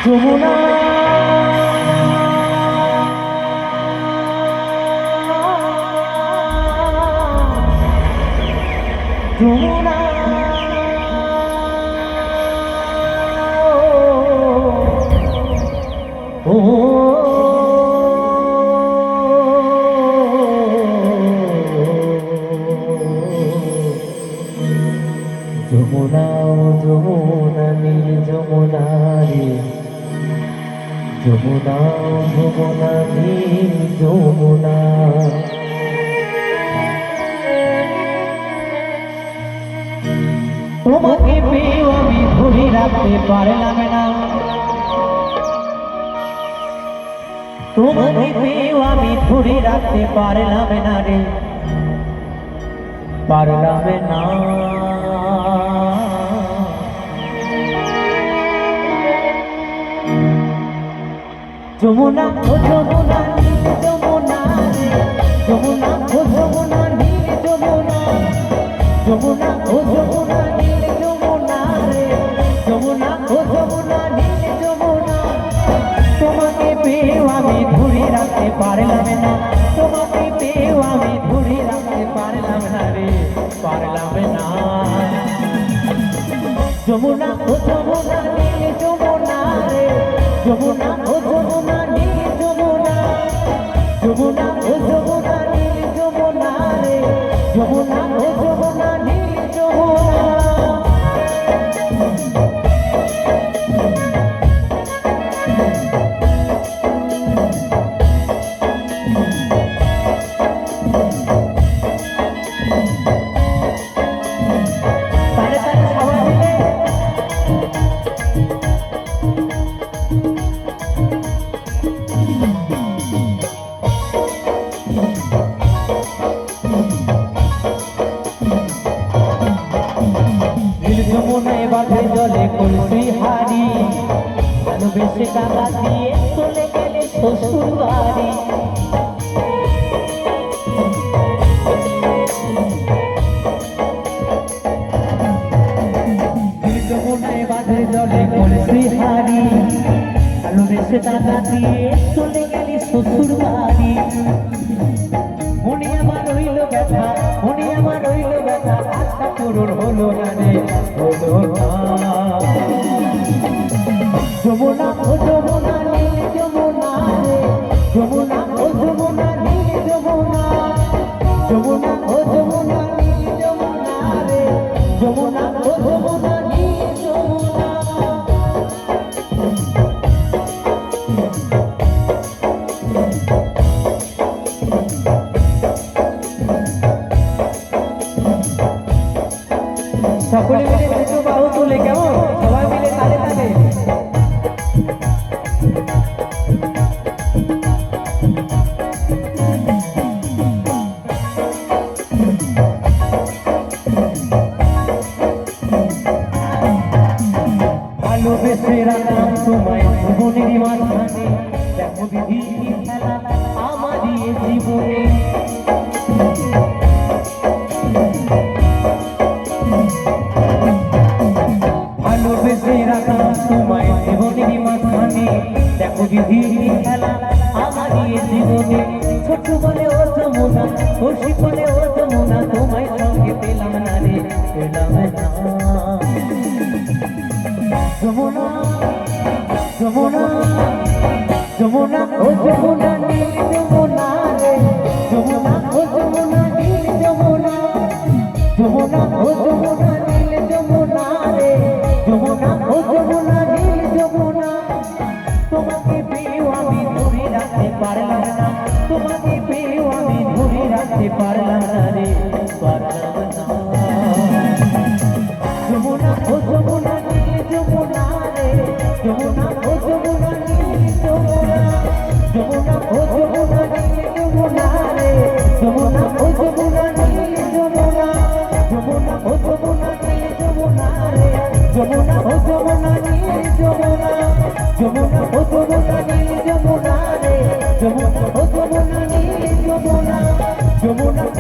যমুনা যমুনা ও যমুনা যমুনা নীল যমুনা রে যমুনা যমুনা নীল যমুনা তোমাকে পেয়েও আমি ধরে রাখতে পারলাম না তোমাকে পেয়েও আমি ধরে রাখতে পারলাম না রে পারলাম না যমুনা ও যমুনা নীল যমুনা যমুনা ও যমুনা নীল যমুনা যমুনা ও যমুনা নীল যমুনা রে যমুনা ও যমুনা নীল যমুনা তোমাকে পেয়েও আমি ধরে রাখতে পারলাম না তোমাকে পেয়েও আমি ধরে রাখতে পারলাম না রে পারলাম না যমুনা ও যমুনা নীল যমুনা রে যমুনা ও যমুনা নীল যমুনা যমুনা ও যমুনা নীল যমুনা রে যমুনা ও যমুনা নীল যমুনা যমুনায় বাঁধে জলে কলসি হারি ভালোবেসে টাকা দিয়ে চলে গেলে শ্বশুর বাড়ি যমুনায় বাঁধে জলে কলসি হারি ভালোবেসে টাকা দিয়ে চলে গেলে শ্বশুর বাড়ি মনে আমার রইল ব্যথা মনে আমার রইল ব্যথা আশা পূরণ হলো না রে হলো না যমুনা ও যমুনা নীল যমুনা রে যমুনা ও যমুনা নীল যমুনা যমুনা ও যমুনা নীল যমুনা রে যমুনা ও যমুনা নীল যমুনা সকলে মিলে দুটো বাহু তুলে কেমন সবাই মিলে তালে তালে ভালোবেসে রাখলাম তোমায় জীবনের মাঝখানে দেখো বিধি খেলা আমারই জীবনে ভালোবেসে রাখলাম তোমায় জীবনের মাঝখানে দেখো বিধি খেলা আমারই জীবনে ছোট বলে ও যমুনা খুশি বলে ও যমুনা তোমায় সঙ্গে পেলাম না রে পেলাম না যমুনা যমুনা যমুনা ও যমুনা নীল যমুনা রে যমুনা ও যমুনা নীল যমুনা যমুনা ও যমুনা নীল যমুনা রে যমুনা ও যমুনা নীল যমুনা তোমাকে পেয়েও আমি ধরে রাখতে পারলাম না তোমাকে পেয়েও আমি ধরে রাখতে পারলাম না রে পারলাম না যমুনা ও যমুনা নীল যমুনা রে যমুনা ও যমুনা নীল যমুনা যমুনা ও যমুনা নীল যমুনা রে যমুনা ও যমুনা নীল যমুনা যমুনা ও যমুনা নীল যমুনা রে যমুনা ও যমুনা নীল যমুনা যমুনা ও যমুনা নীল যমুনা রে যমুনা ও যমুনা নীল যমুনা যমুনা